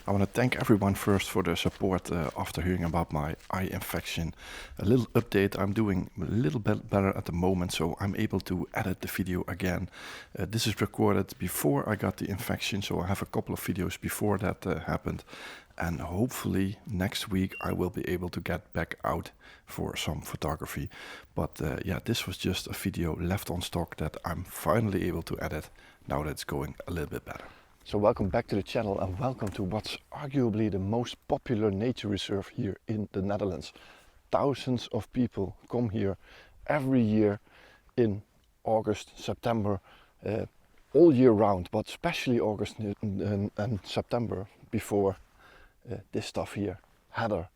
I want to thank everyone first for their support after hearing about my eye infection. A little update, I'm doing a little bit better at the moment, so I'm able to edit the video again. This is recorded before I got the infection, so I have a couple of videos before that happened. And hopefully next week I will be able to get back out for some photography. But yeah, this was just a video left on stock that I'm finally able to edit now that it's going a little bit better. So welcome back to the channel and welcome to what's arguably the most popular nature reserve here in the Netherlands. Thousands of people come here every year in August, September, all year round, but especially August and September before this stuff here, heather.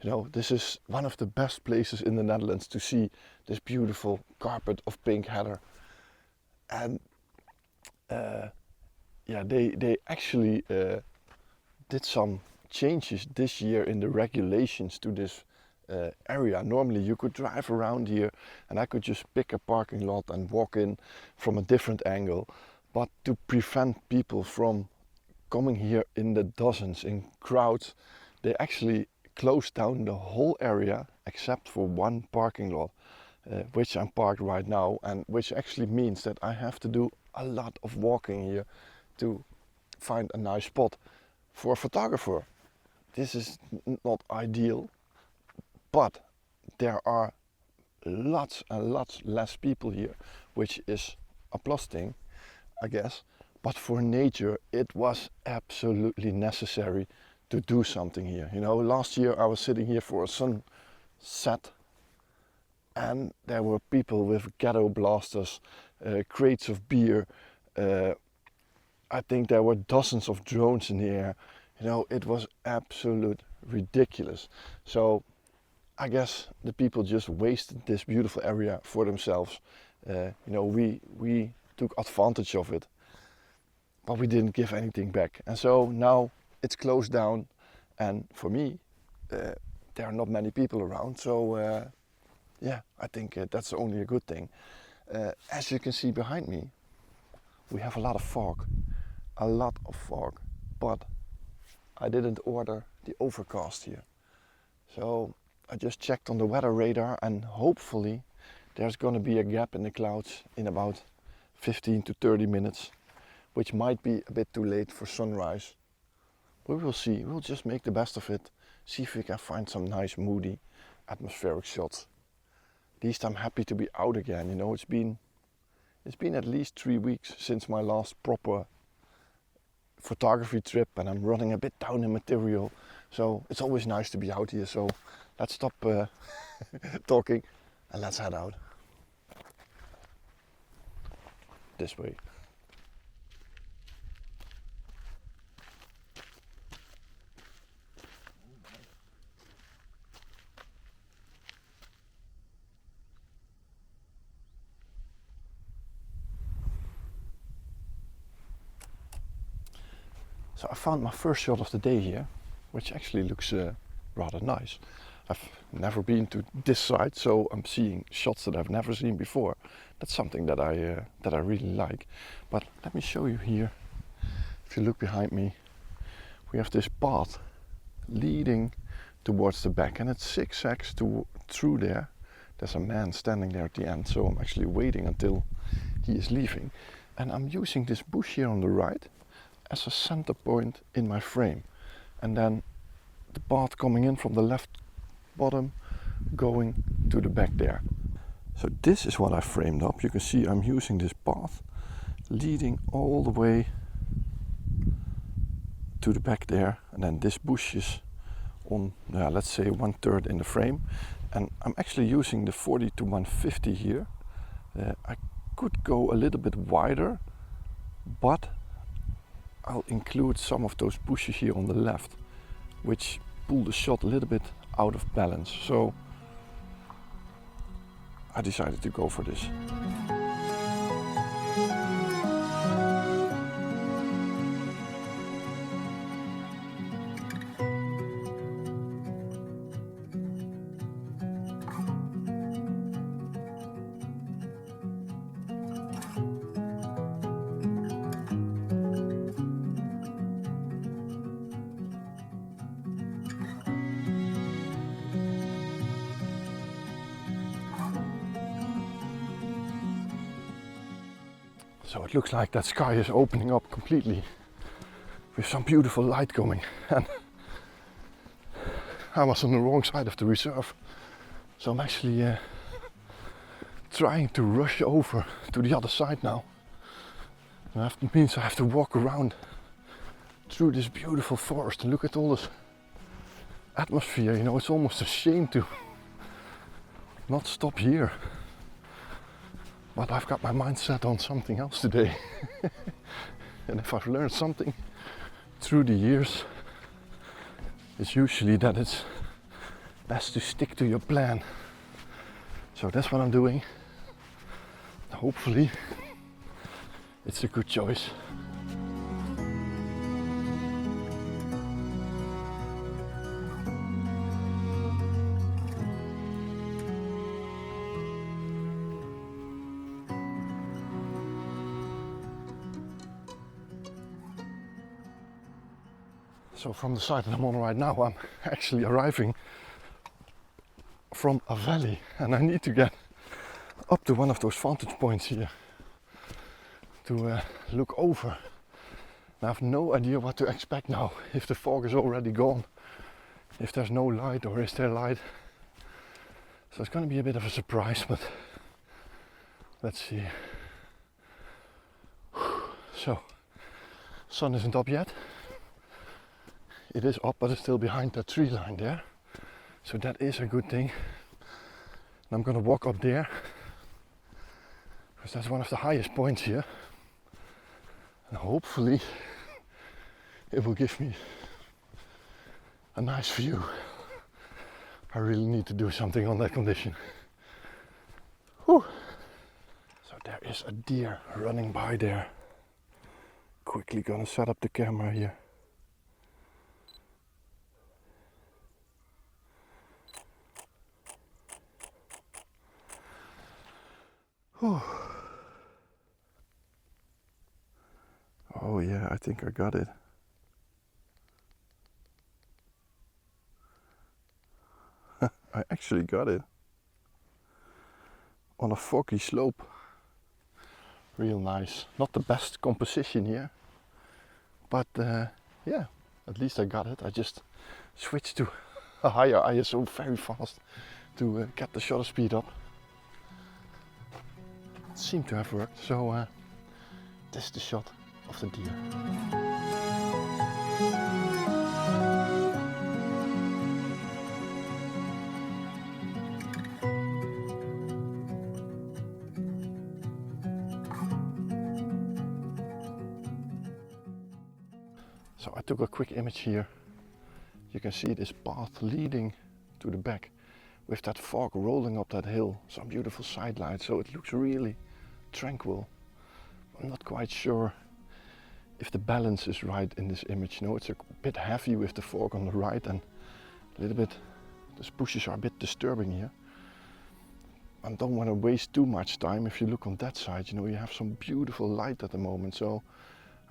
You know, this is one of the best places in the Netherlands to see this beautiful carpet of pink heather. And yeah, they actually did some changes this year in the regulations to this area. Normally you could drive around here and I could just pick a parking lot and walk in from a different angle. But to prevent people from coming here in the dozens, in crowds, they actually closed down the whole area except for one parking lot, which I'm parked right now, and which actually means that I have to do a lot of walking here to find a nice spot. For a photographer, this is not ideal, but there are lots and lots less people here, which is a plus thing, I guess. But for nature, it was absolutely necessary to do something here. You know, last year I was sitting here for a sunset and there were people with ghetto blasters, crates of beer. I think there were dozens of drones in the air. You know, it was absolute ridiculous. So I guess the people just wasted this beautiful area for themselves. You know, we took advantage of it, but we didn't give anything back. And so now it's closed down, and for me, there are not many people around. So yeah, I think that's only a good thing. As you can see behind me, we have a lot of fog. A lot of fog, but I didn't order the overcast here. So I just checked on the weather radar and hopefully there's going to be a gap in the clouds in about 15 to 30 minutes, which might be a bit too late for sunrise. We will see, we'll just make the best of it, see if we can find some nice moody atmospheric shots. At least I'm happy to be out again. You know, it's been at least 3 weeks since my last proper photography trip, and I'm running a bit down in material, so it's always nice to be out here. So let's stop talking and let's head out this way. So I found my first shot of the day here, which actually looks rather nice. I've never been to this side, so I'm seeing shots that I've never seen before. That's something that I really like. But let me show you here. If you look behind me, we have this path leading towards the back, and it zigzags through there. There's a man standing there at the end, so I'm actually waiting until he is leaving. And I'm using this bush here on the right as a center point in my frame, and then the path coming in from the left bottom going to the back there. So this is what I framed up. You can see I'm using this path leading all the way to the back there, and then this bush is on, let's say 1/3 in the frame, and I'm actually using the 40 to 150 here. I could go a little bit wider, but I'll include some of those bushes here on the left, which pull the shot a little bit out of balance. So I decided to go for this. So it looks like that sky is opening up completely with some beautiful light coming, and I was on the wrong side of the reserve, so I'm actually trying to rush over to the other side now. And that means I have to walk around through this beautiful forest and look at all this atmosphere. You know, it's almost a shame to not stop here, but I've got my mind set on something else today. And if I've learned something through the years, it's usually that it's best to stick to your plan. So that's what I'm doing. Hopefully it's a good choice. So from the side that I'm on right now, I'm actually arriving from a valley, and I need to get up to one of those vantage points here to look over. And I have no idea what to expect now, if the fog is already gone, if there's no light or is there light. So it's going to be a bit of a surprise, but let's see. So, sun isn't up yet. It is up, but it's still behind that tree line there. So that is a good thing. And I'm gonna walk up there, because that's one of the highest points here. And hopefully it will give me a nice view. I really need to do something on that condition. Whew. So there is a deer running by there. Quickly gonna set up the camera here. Oh yeah, I think I got it. I actually got it. On a foggy slope. Real nice. Not the best composition here. But yeah, at least I got it. I just switched to a higher ISO very fast to get the shutter speed up. It seemed to have worked, so this is the shot of the deer. So I took a quick image here. You can see this path leading to the back with that fog rolling up that hill, some beautiful side lights, so it looks really tranquil. I'm not quite sure if the balance is right in this image. No, it's a bit heavy with the fog on the right, and a little bit, these bushes are a bit disturbing here. I don't want to waste too much time. If you look on that side, you know, you have some beautiful light at the moment, so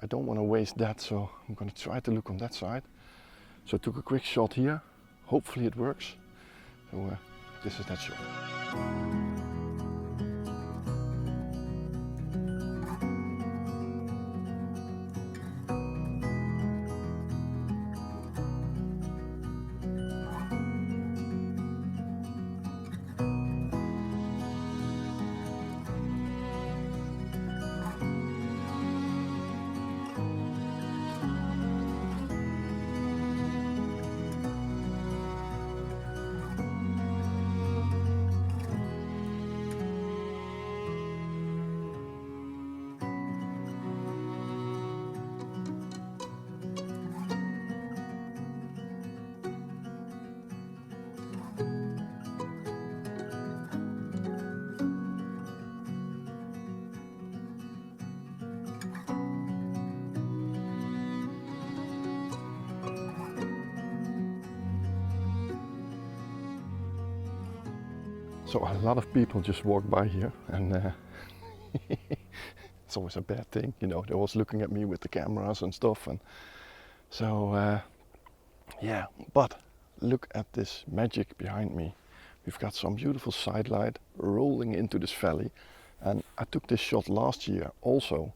I don't want to waste that, so I'm going to try to look on that side. So I took a quick shot here. Hopefully it works. So this is that shot. So a lot of people just walk by here, and it's always a bad thing, you know. They're always looking at me with the cameras and stuff, and so yeah. But look at this magic behind me. We've got some beautiful side light rolling into this valley, And I took this shot last year also,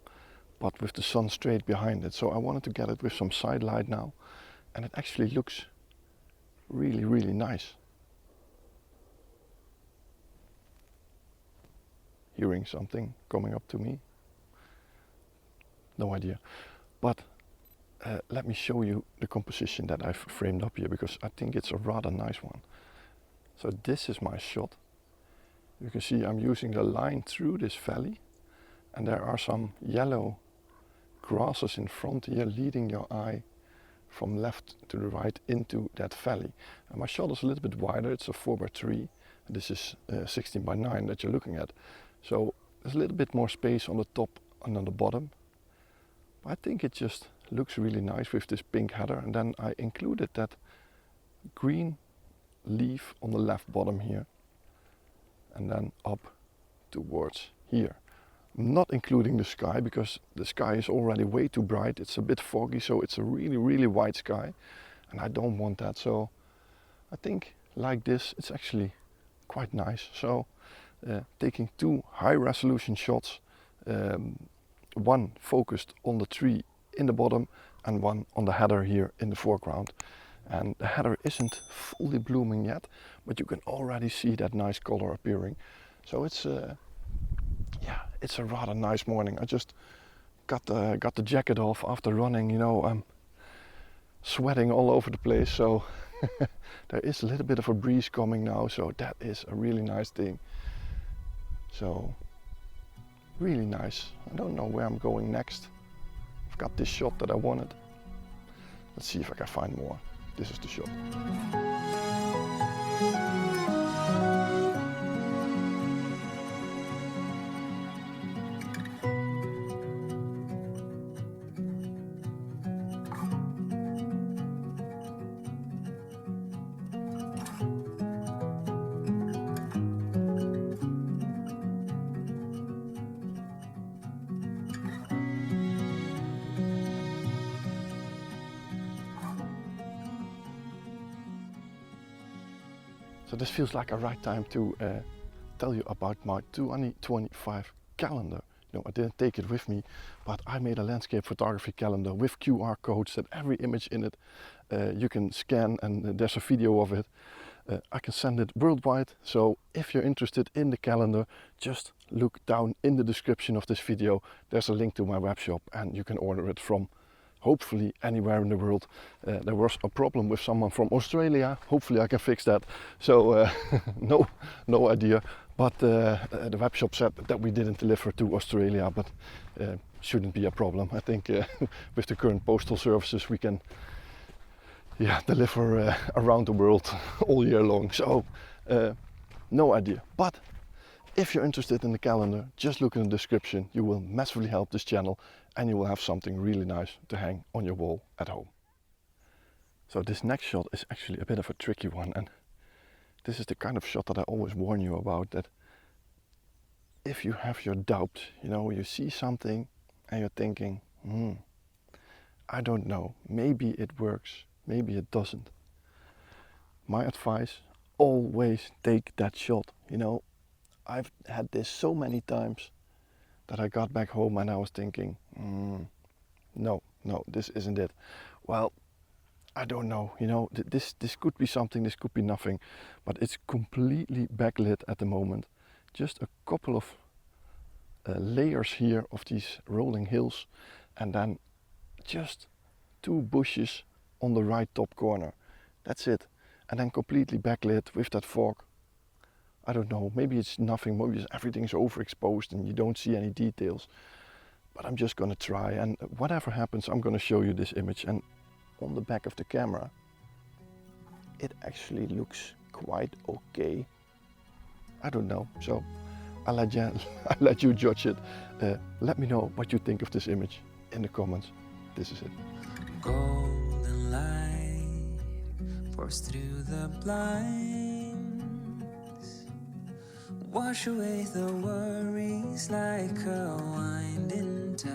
but with the sun straight behind it. So I wanted to get it with some side light now, and it actually looks really, really nice. Hearing something coming up to me. No idea. But let me show you the composition that I've framed up here, because I think it's a rather nice one. So this is my shot. You can see I'm using the line through this valley, and there are some yellow grasses in front here leading your eye from left to the right into that valley. And my shot is a little bit wider, it's a 4x3. This is 16x9 that you're looking at. So there's a little bit more space on the top and on the bottom. But I think it just looks really nice with this pink header. And then I included that green leaf on the left bottom here, and then up towards here. Not including the sky, because the sky is already way too bright. It's a bit foggy, so it's a really, really white sky, and I don't want that. So I think like this, it's actually quite nice. So taking two high resolution shots, one focused on the tree in the bottom and one on the header here in the foreground. And the header isn't fully blooming yet, but you can already see that nice color appearing. So it's it's a rather nice morning. I just got the jacket off after running. You know, I'm sweating all over the place, so there is a little bit of a breeze coming now, so that is a really nice thing. So really nice. I don't know where I'm going next. I've got this shot that I wanted. Let's see if I can find more. This is the shot. So this feels like a right time to tell you about my 2025 calendar. You know, I didn't take it with me, but I made a landscape photography calendar with QR codes that every image in it you can scan, and there's a video of it. I can send it worldwide, so if you're interested in the calendar, just look down in the description of this video. There's a link to my webshop, and you can order it from hopefully anywhere in the world. There was a problem with someone from Australia. Hopefully I can fix that. So no idea. But the webshop said that we didn't deliver to Australia, but shouldn't be a problem. I think with the current postal services we can deliver around the world all year long. So no idea. But if you're interested in the calendar, just look in the description. You will massively help this channel, and you will have something really nice to hang on your wall at home. So this next shot is actually a bit of a tricky one, and this is the kind of shot that I always warn you about, that if you have your doubts, you know, you see something and you're thinking, I don't know, maybe it works, maybe it doesn't. My advice, always take that shot. You know, I've had this so many times that I got back home and I was thinking, no, this isn't it. Well, I don't know, you know, this could be something, this could be nothing, but it's completely backlit at the moment. Just a couple of layers here of these rolling hills, and then just two bushes on the right top corner. That's it. And then completely backlit with that fog. I don't know, maybe it's nothing, maybe everything's overexposed and you don't see any details. But I'm just gonna try, and whatever happens, I'm gonna show you this image. And on the back of the camera, it actually looks quite okay. I don't know, so I'll let you judge it. Let me know what you think of this image in the comments. This is it. Golden light pours through the blinds, wash away the worries like a winding tide.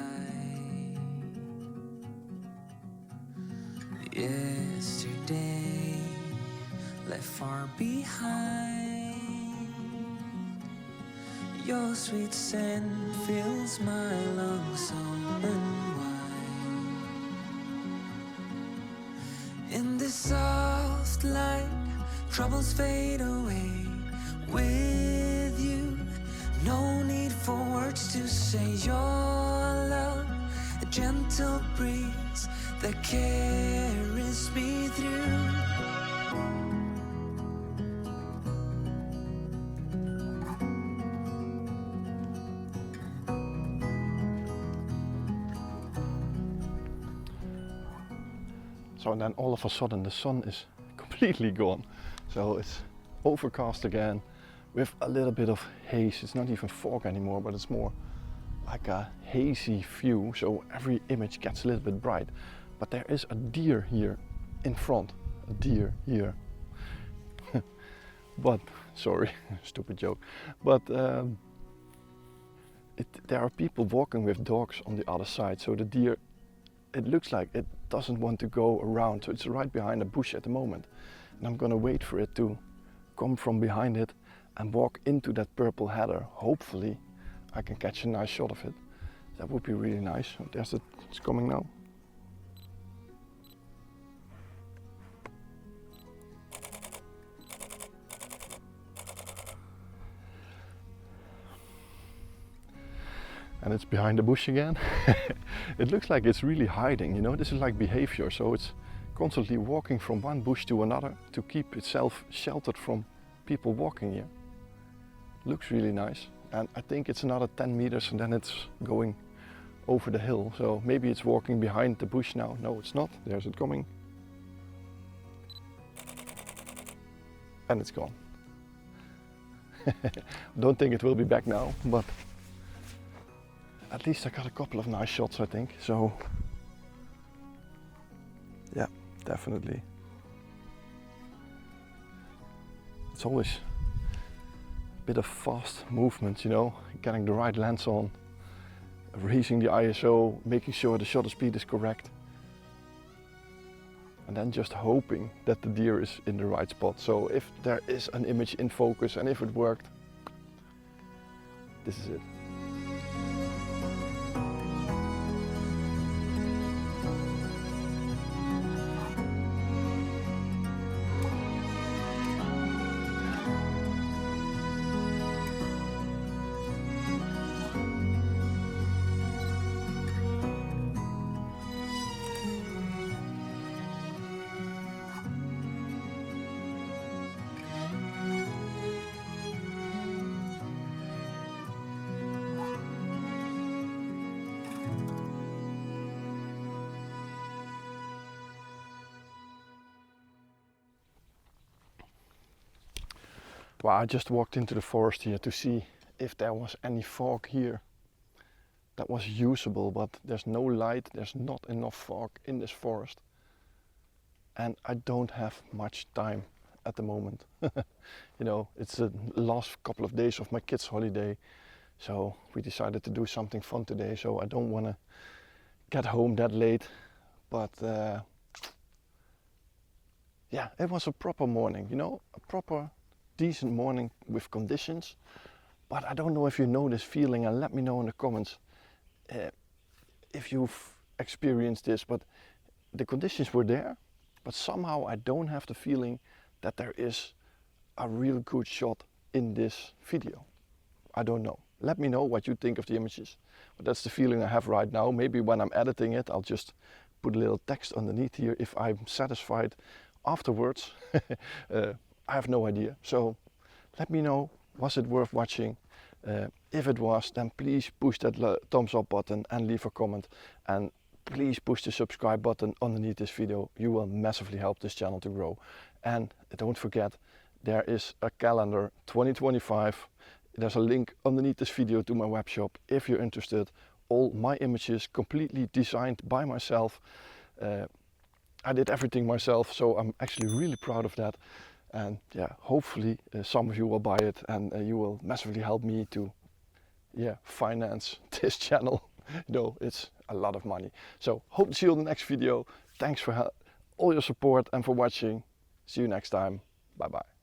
Yesterday left far behind, Your sweet scent fills my lungs open wide. In this soft light, troubles fade away with you. No need for words to say your love, a gentle breeze that carries me through. So and then all of a sudden the sun is completely gone. So it's overcast again with a little bit of haze. It's not even fog anymore, but it's more like a hazy view. So every image gets a little bit bright. But there is a deer here in front. A deer here. But, sorry, stupid joke. But there are people walking with dogs on the other side. So the deer, it looks like it doesn't want to go around, so it's right behind a bush at the moment. And I'm gonna wait for it to come from behind it and walk into that purple heather. Hopefully I can catch a nice shot of it. That would be really nice. There's it, it's coming now. And it's behind the bush again. It looks like it's really hiding, you know, this is like behavior, so it's constantly walking from one bush to another to keep itself sheltered from people walking here. Looks really nice, and I think it's another 10 meters and then it's going over the hill, so maybe it's walking behind the bush now. No, it's not. There's it coming. And it's gone. Don't think it will be back now, but at least I got a couple of nice shots, I think. So yeah, definitely. It's always a bit of fast movement, you know, getting the right lens on, raising the ISO, making sure the shutter speed is correct, and then just hoping that the deer is in the right spot. So if there is an image in focus and if it worked, this is it. Well, I just walked into the forest here to see if there was any fog here that was usable, but there's no light, there's not enough fog in this forest. And I don't have much time at the moment. You know, it's the last couple of days of my kids' holiday, so we decided to do something fun today, so I don't want to get home that late. But yeah, it was a proper morning, you know, a proper decent morning with conditions. But I don't know if you know this feeling, and let me know in the comments if you've experienced this. But the conditions were there, but somehow I don't have the feeling that there is a real good shot in this video. I don't know. Let me know what you think of the images, but that's the feeling I have right now. Maybe when I'm editing it, I'll just put a little text underneath here if I'm satisfied afterwards. I have no idea. So let me know, was it worth watching? If it was, then please push that thumbs up button and leave a comment. And please push the subscribe button underneath this video. You will massively help this channel to grow. And don't forget, there is a calendar 2025. There's a link underneath this video to my web shop if you're interested. All my images completely designed by myself. I did everything myself, so I'm actually really proud of that. And yeah, hopefully some of you will buy it, and you will massively help me to finance this channel. You know, it's a lot of money. So hope to see you on the next video. Thanks for all your support and for watching. See you next time. Bye bye.